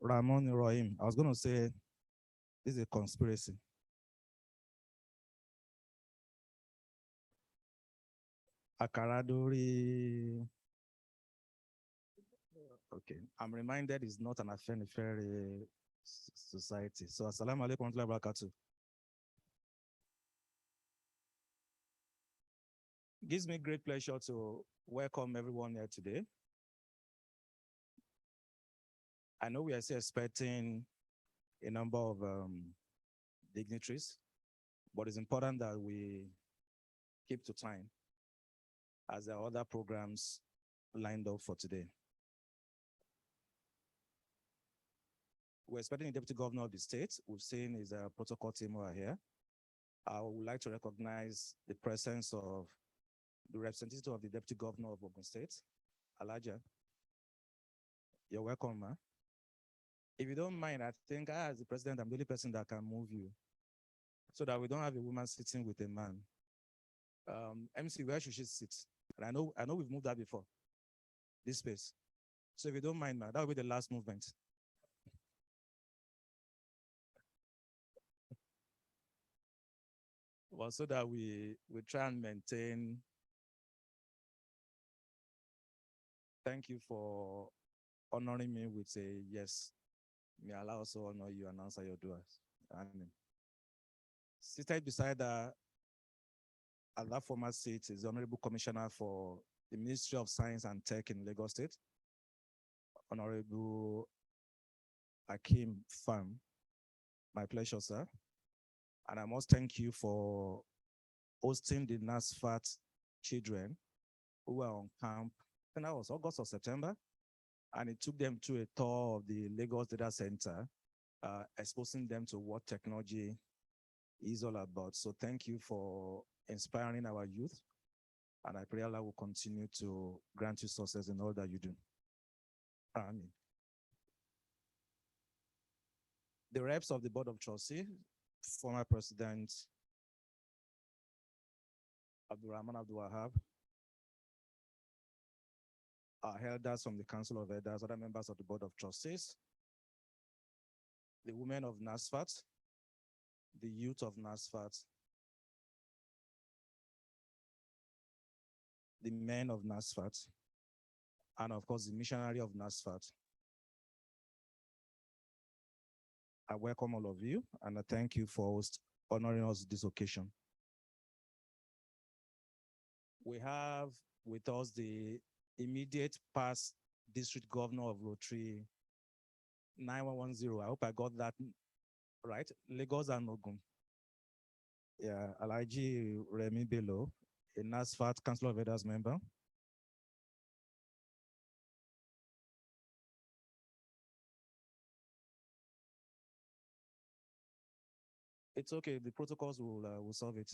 Ramon Rohim. I was going to say this is a conspiracy. Akaradori. Okay. I'm reminded it's not an Afenifere society. So, assalamu alaikum wa rahmatullahi wa barakatuh. Gives me great pleasure to welcome everyone here today. I know we are still expecting a number of dignitaries, but it's important that we keep to time as there are other programs lined up for today. We're expecting the Deputy Governor of the state. We've seen his protocol team over here. I would like to recognize the presence of the representative of the Deputy Governor of Ogun State, Alaja. You're welcome, man. If you don't mind, I think I, as the president, I'm the only person that can move you so that we don't have a woman sitting with a man. MC, where should she sit? And I know we've moved that before, this space. So if you don't mind, man, that will be the last movement. Well, so that we try and maintain. Thank you for honoring me with a yes. May Allah also honor you and answer your duas. Amen. Seated beside her at that former seat is the Honorable Commissioner for the Ministry of Science and Tech in Lagos State, Honorable Akim Pham. My pleasure, sir. And I must thank you for hosting the NASFAT children who were on camp. And that was August or September. And it took them to a tour of the Lagos Data Center, exposing them to what technology is all about. So thank you for inspiring our youth. And I pray Allah will continue to grant you success in all that you do. Amen. The reps of the Board of Trustees, former President Abdurrahman Abdul Wahab, our elders from the Council of Elders, other members of the Board of Trustees, the women of NASFAT, the youth of NASFAT, the men of NASFAT, and of course, the missionary of NASFAT. I welcome all of you, and I thank you for honoring us this occasion. We have with us the immediate past district governor of Rotary 9110. I hope I got that right. Lagos and Ogun. Yeah, Alhaji Remi Bello, a NASFAT Council of Elders member. It's okay, the protocols will solve it.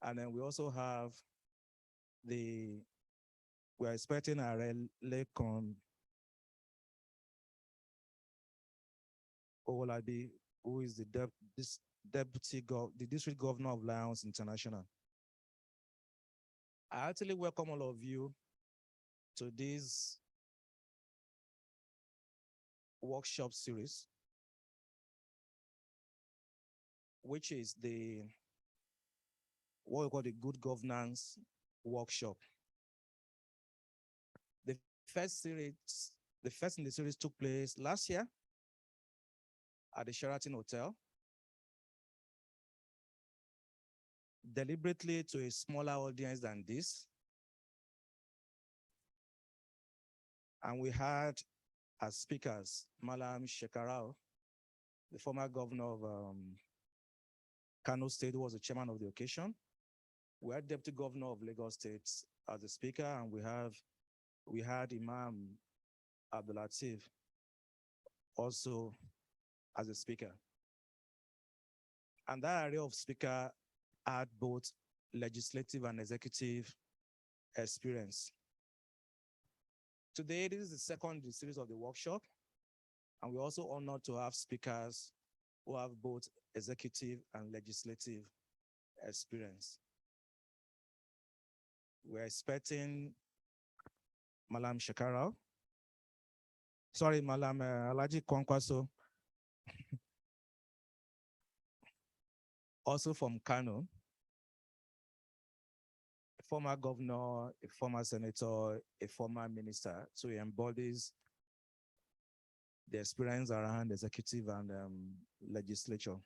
And then we also have we're expecting our Lekon Owolabi, who is the district governor of Lions International. I actually welcome all of you to this workshop series, which is what we call the Good Governance Workshop. The first in the series took place last year at the Sheraton Hotel, deliberately to a smaller audience than this. And we had as speakers, Malam Shekarau, the former governor of Kano State, who was the chairman of the occasion. We had Deputy Governor of Lagos State as the speaker, and we had Imam Abdulatif also as a speaker. And that area of speaker had both legislative and executive experience. Today, this is the second series of the workshop, and we're also honored to have speakers who have both executive and legislative experience. We're expecting Malam Shekarau, Sorry, Malam Alaji Kwankwaso, also from Kano, a former governor, a former senator, a former minister. So he embodies the experience around executive and legislature.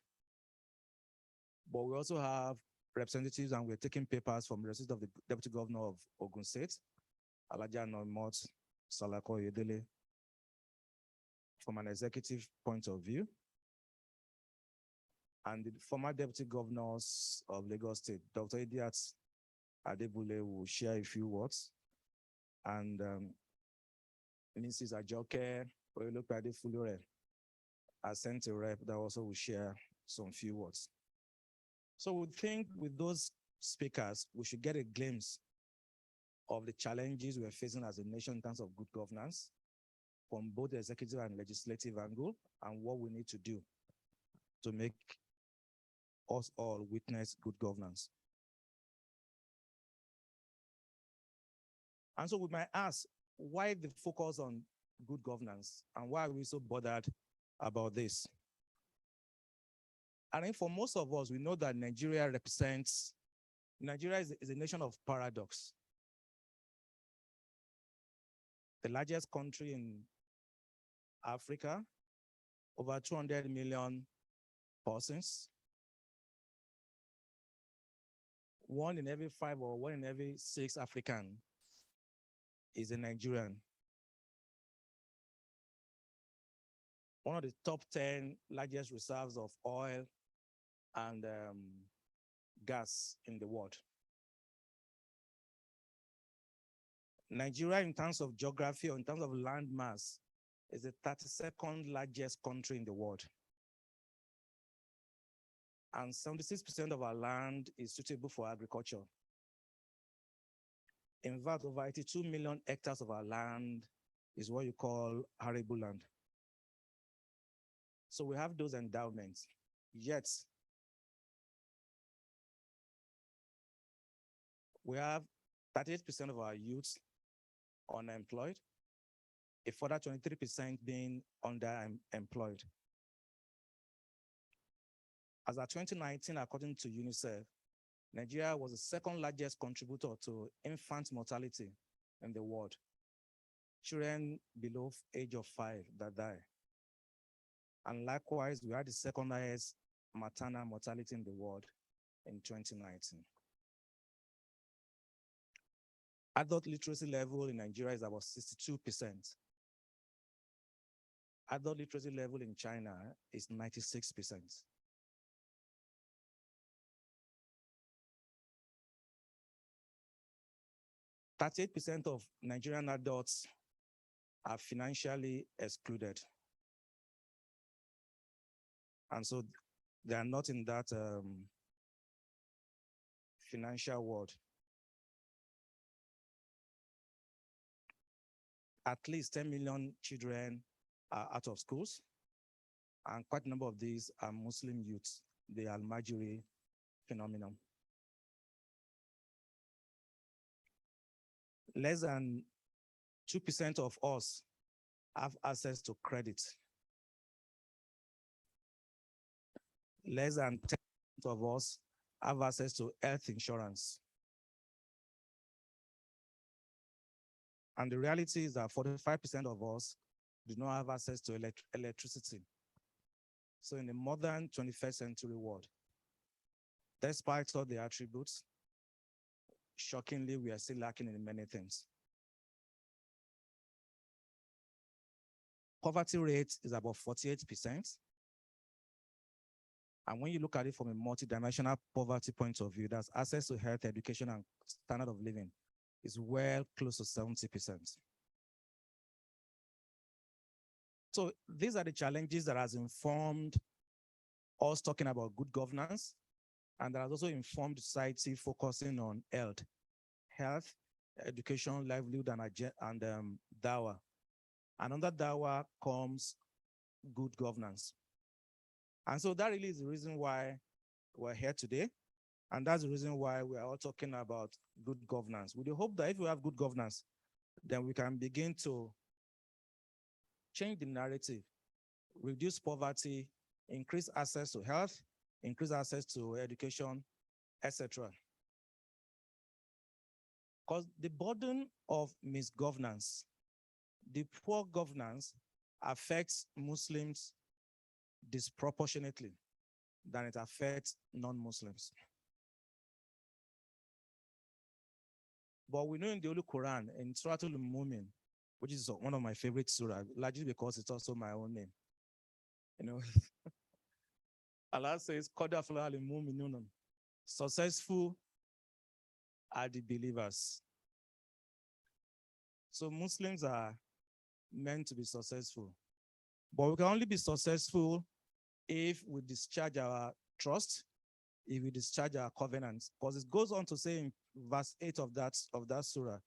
But we also have representatives, and we're taking papers from the representative of the Deputy Governor of Ogun State, Alaja Nomot Salako Yedele, from an executive point of view, and the former Deputy Governors of Lagos State, Dr. Idiat Adebule, will share a few words, and Mrs. Ajoke Oyelopade Fulore has sent a rep that also will share some few words. So we think with those speakers, we should get a glimpse of the challenges we're facing as a nation in terms of good governance from both the executive and legislative angle, and what we need to do to make us all witness good governance. And so we might ask, why the focus on good governance, and why are we so bothered about this? I think for most of us, we know that Nigeria is a nation of paradox. The largest country in Africa, over 200 million persons. 1 in every 5 or 1 in every 6 African is a Nigerian. One of the top 10 largest reserves of oil and gas in the world. Nigeria, in terms of geography or in terms of land mass, is the 32nd largest country in the world. And 76% of our land is suitable for agriculture. In fact, over 82 million hectares of our land is what you call arable land. So we have those endowments, yet we have 38% of our youth unemployed, a further 23% being underemployed. As of 2019, according to UNICEF, Nigeria was the second largest contributor to infant mortality in the world. Children below age of 5 that die. And likewise, we had the second highest maternal mortality in the world in 2019. Adult literacy level in Nigeria is about 62%. Adult literacy level in China is 96%. %38 of Nigerian adults are financially excluded. And so they are not in that financial world. At least 10 million children are out of schools, and quite a number of these are Muslim youths, the Al-Majiri phenomenon. Less than 2% of us have access to credit. Less than 10% of us have access to health insurance. And the reality is that 45% of us do not have access to electricity. So in the modern 21st century world, despite all the attributes, shockingly, we are still lacking in many things. Poverty rate is about 48%. And when you look at it from a multidimensional poverty point of view, that's access to health, education, and standard of living, is well close to 70%. So these are the challenges that has informed us talking about good governance, and that has also informed society focusing on health, education, livelihood, and dawah. And under dawah comes good governance. And so that really is the reason why we're here today. And that's the reason why we are all talking about good governance. With the hope that if we have good governance, then we can begin to change the narrative, reduce poverty, increase access to health, increase access to education, etc. Because the burden of misgovernance, the poor governance affects Muslims disproportionately than it affects non-Muslims. But we know in the Holy Quran, in Surah Al-Mu'min, which is one of my favorite surah, largely because it's also my own name. You know, Allah says, "Qad aflaha al-mu'minun." Successful are the believers. So Muslims are meant to be successful. But we can only be successful if we discharge our trust, if we discharge our covenants. Because it goes on to say in verse 8 of that surah,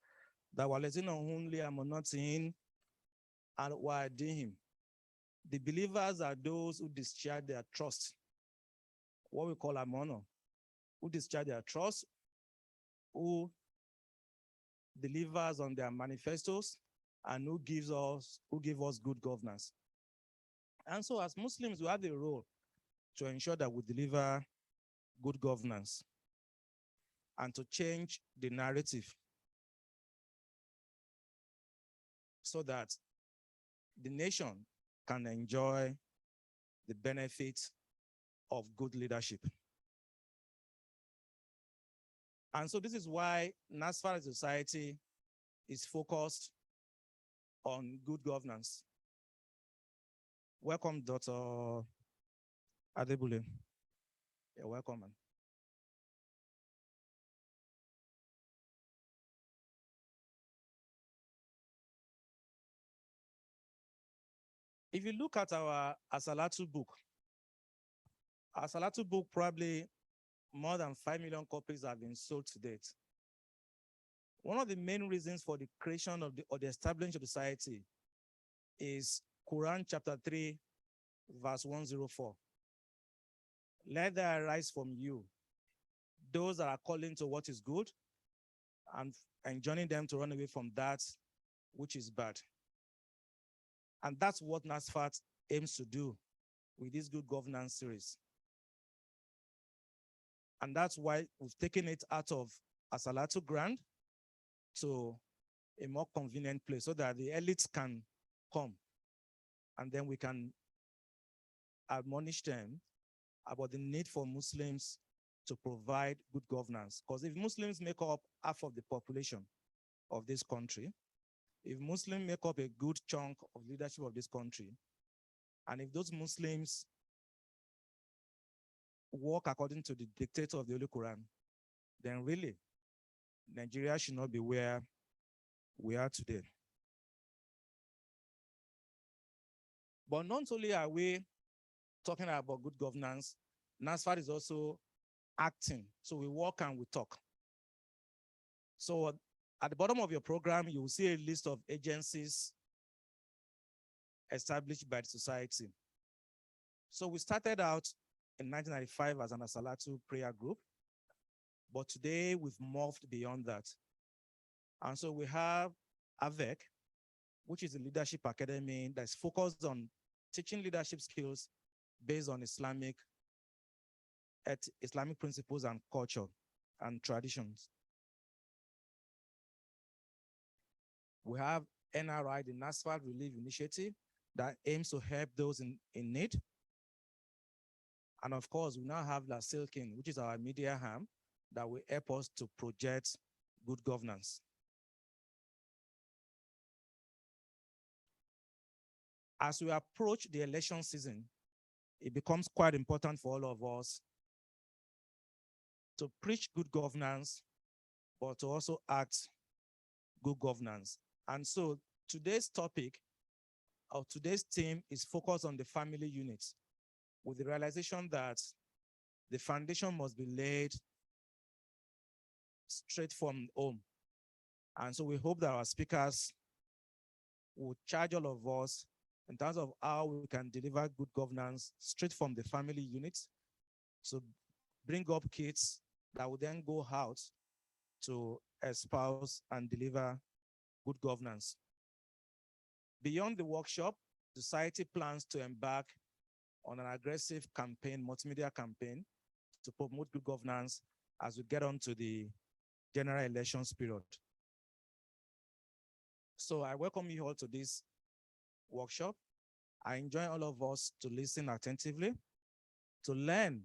that walazina only amonatin and wa'adihim. The believers are those who discharge their trust, what we call amonah, who discharge their trust, who delivers on their manifestos, and who give us good governance. And so as Muslims, we have a role to ensure that we deliver good governance and to change the narrative so that the nation can enjoy the benefits of good leadership. And so this is why NASFAT society is focused on good governance. Welcome, Dr. Adebule. You're welcome, man. If you look at our Asalatu book probably more than 5 million copies have been sold to date. One of the main reasons for the creation of the establishment of the society is Quran chapter 3, verse 104. Let there arise from you those that are calling to what is good and enjoining them to run away from that which is bad. And that's what NASFAT aims to do with this good governance series. And that's why we've taken it out of Asalatu Grand to a more convenient place so that the elites can come and then we can admonish them about the need for Muslims to provide good governance. Because if Muslims make up half of the population of this country, if Muslims make up a good chunk of leadership of this country, and if those Muslims work according to the dictator of the Holy Quran, then really, Nigeria should not be where we are today. But not only are we talking about good governance, NASFAT is also acting. So we walk and we talk. So at the bottom of your program, you will see a list of agencies established by the society. So we started out in 1995 as an Asalatu prayer group, but today we've morphed beyond that. And so we have AVEC, which is a leadership academy that's focused on teaching leadership skills based on Islamic principles and culture and traditions. We have NRI, the NASFAT Relief Initiative, that aims to help those in need. And of course, we now have La Silkin, which is our media arm that will help us to project good governance. As we approach the election season, it becomes quite important for all of us to preach good governance, but to also act good governance. And so today's topic, or today's theme, is focused on the family unit, with the realization that the foundation must be laid straight from home. And so we hope that our speakers will charge all of us in terms of how we can deliver good governance straight from the family unit. So bring up kids that will then go out to espouse and deliver good governance. Beyond the workshop, society plans to embark on an aggressive campaign, multimedia campaign, to promote good governance as we get on to the general elections period. So I welcome you all to this workshop. I enjoy all of us to listen attentively, to learn,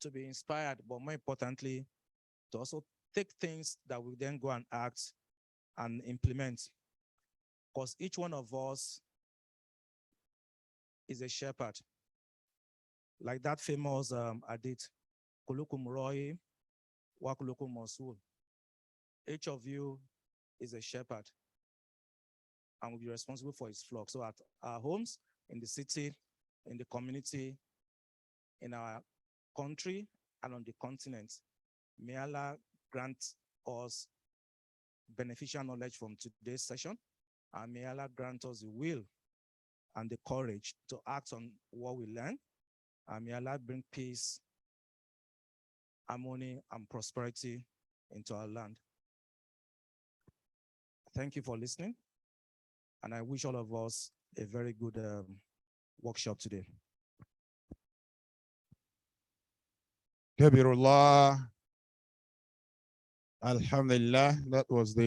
to be inspired, but more importantly, to also take things that we then go and act and implement. Because each one of us is a shepherd. Like that famous adit, Kulukum Roy, Wakulukum Mosul. Each of you is a shepherd and will be responsible for his flock. So at our homes, in the city, in the community, in our country, and on the continent, may Allah grant us beneficial knowledge from today's session, and may Allah grant us the will and the courage to act on what we learn, and may Allah bring peace, harmony, and prosperity into our land. Thank you for listening, and I wish all of us a very good workshop today. Kabirullah. Alhamdulillah, that was the